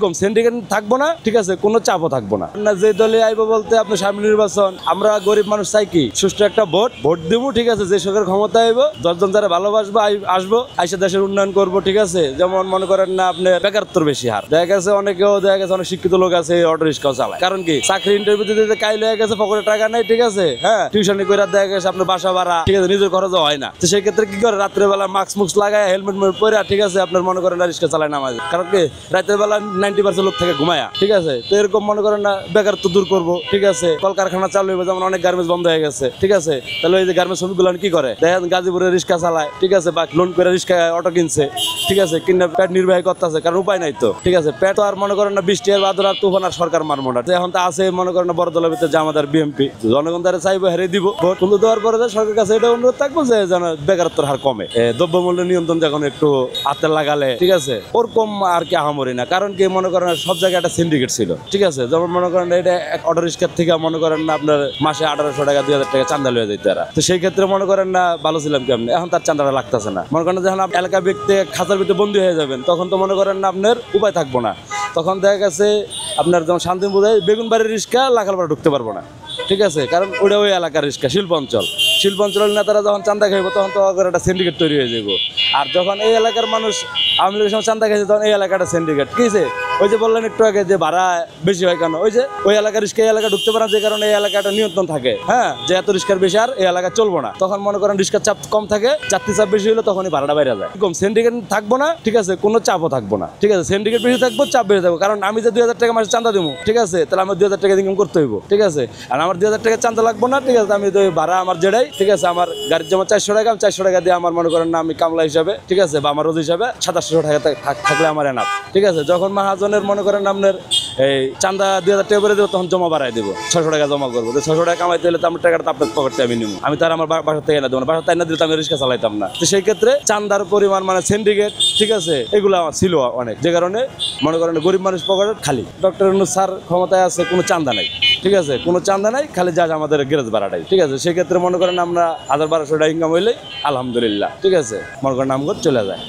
কম syndicate থাকবো না, ঠিক আছে, কোনো চাপও থাকবো না। যে দলে আইবো বলতে আপনার সামনে নির্বাচন, আমরা গরিব মানুষ চাই কি সুষ্ঠু একটা ভোট দিব, ঠিক আছে, যে সরকার ক্ষমতা আইবো 10 জন যারা ভালোবাসবো আসবো, আইসা দেশের উন্নয়ন করবো, ঠিক আছে। যেমন মনে করেন না আপনি বেকারত্বর বেশি হার, দেখা গেছে অনেকেও দেখা গেছে অনেক শিক্ষিত লোক আছে অটো রিক্সাও চালায়, কারণ কি চাকরি ইন্টারভিউ দিতে কাইলে হয়ে গেছে, পকেটে টাকা নেই, ঠিক আছে, হ্যাঁ, টিউশনি করে দেখা গেছে আপনার বাসা ভাড়া, ঠিক আছে, নিজের খরচ হয় না। তো সেই ক্ষেত্রে কি করে রাত্রে বেলা মাস্ক মুক্স লাগায় হেলমেট পরে, ঠিক আছে, আপনার মনে করেন না রিক্সা চালায় নামাজ, কারণ কি রাতের বেলা 90% লোক থেকে ঘুমায়া, ঠিক আছে। তো এরকম মনে করেন না বেকারত্ব দূর করবো, ঠিক আছে, কলকারখানা চালু হইবে, যেমন অনেক গার্মেন্টস বন্ধ হয়ে গেছে, ঠিক আছে। তাহলে ওই যে গার্মেন্টস শ্রমিকগুলো কি করে, দেখেন গাজীপুরে রিক্সা চালায়, ঠিক আছে, বা লোন করে রিক্সা অটো কিনছে, ঠিক আছে, কিনে পেট নির্বাহী করতেছে, কারণ উপায় নাই তো, ঠিক আছে। পেট তো আর মনে করেন না বৃষ্টি আর বাদর আর তুফান আর সরকার মারমো না, এখন তো আছে মনে করেন না বড় দলের ভিতরে জামাদার বিএমপি, জনগণ তারা চাইবো হেরে দিব ভোট, কিন্তু দেওয়ার পরে সরকারের কাছে এটা অনুরোধ থাকবো যে যেন বেকারত্বের হার কমে, দ্রব্যমূল্য নিয়ন্ত্রণ যখন একটু হাতে লাগালে, ঠিক আছে, ওরকম আর কি আহামরি না। কারণ কি মনে করেন সব জায়গায় একটা সিন্ডিকেট ছিল, ঠিক আছে, যেমন মনে করেন এটা অটো রিক্সার থেকে মনে করেন না আপনার মাসে 1800 টাকা 2000 টাকা চান্দা লয়ে যেত এরা, তো সেই ক্ষেত্রে মনে করেন না ভালো ছিলাম কেমন, এখন তার চান্দাটা লাগতেছে না। মনে করেন যখন এলাকা ব্যক্তি খাঁচার ভিতরে বন্দী হয়ে যাবেন, তখন তো মনে করেন না আপনার উপায় থাকবো না, তখন দেখা গেছে আপনার যেমন শান্তি বোঝায় বেগুনবাড়ির রিক্সা লাখালপাড়া ঢুকতে পারবো না, ঠিক আছে, কারণ ওটা ওই এলাকার রিক্সা, শিল্প অঞ্চলের নেতারা যখন চান্দা খাইব তখন তো একটা সিন্ডিকেট তৈরি হয়ে যাব। আর যখন এই এলাকার মানুষ আওয়ামী লীগের সময় চান্দা খাইছে তখন এই এলাকাটা সিন্ডিকেট, কি ওই যে বললেন একটু আগে যে ভাড়া বেশি হয় কেন, ওই যে ওই এলাকার রিক্সা এই এলাকা ঢুকতে পারে, যে কারণে এই এলাকাটা নিয়ন্ত্রণ থাকে, হ্যাঁ, যে এত রিক্সার বেশি আর এই এলাকা চলবো না, তখন মনে করেন রিক্সার চাপ কম থাকে, যাত্রী চাপ বেশি হলে তখনই ভাড়াটা বাইরে যায়। কম সিন্ডিকেট থাকবো না, ঠিক আছে, কোনো চাপও থাকবো না, ঠিক আছে, সিন্ডিকেট বেশি থাকবো, চাপ বেশি থাকবো, কারণ আমি যে 2000 টাকা মাসে চান্দা দেবো, ঠিক আছে, তাহলে আমার 2000 টাকা ইনকাম করতে হইব, ঠিক আছে, আর আমার 2000 টাকা চান্দা লাগবো না, ঠিক আছে, আমি তো ভাড়া আমার যেটাই, ঠিক আছে, আমার গাড়ির যেমন 400 টাকা, 400 টাকা দিয়ে আমার মনে করেন না আমি কামলা হিসাবে, ঠিক আছে, বা আমার রোজ হিসাবে 2700 টাকা থাকলে আমার এনাফ, ঠিক আছে। যখন মাহাজনের মনে করেন আপনার এই চান্দা 2000 টাকা করে দেবো, তখন জমা বাড়াই দেবো, 600 টাকা জমা করবো, 600 টাকা কামাইতে হলে তো আমার টাকাটা আপনার পকেটে আমি নিবো, আমি তার আমার বাসার থেকে এনে দেবো না, বাসার থেকে এনে দিলে তো আমি রিক্সা চালাইতাম না। তো সেই ক্ষেত্রে চান্দার পরিমাণ মানে সিন্ডিকেট, ঠিক আছে, এগুলো ছিল অনেক, যে কারণে মনে করেন গরিব মানুষ পকেট খালি। ডক্টর ইউনূস স্যার ক্ষমতায় আছে, কোনো চান্দা নাই, ঠিক আছে, কোনো চান্দা নাই, খালি যা আমাদের গ্যারেজ ভাড়াটাই, ঠিক আছে। সেক্ষেত্রে মনে করেন আমরা 1000-1200 টাকা ইনকাম হইলে আলহামদুলিল্লাহ, ঠিক আছে, মনে করেন নামগর চলে যায়।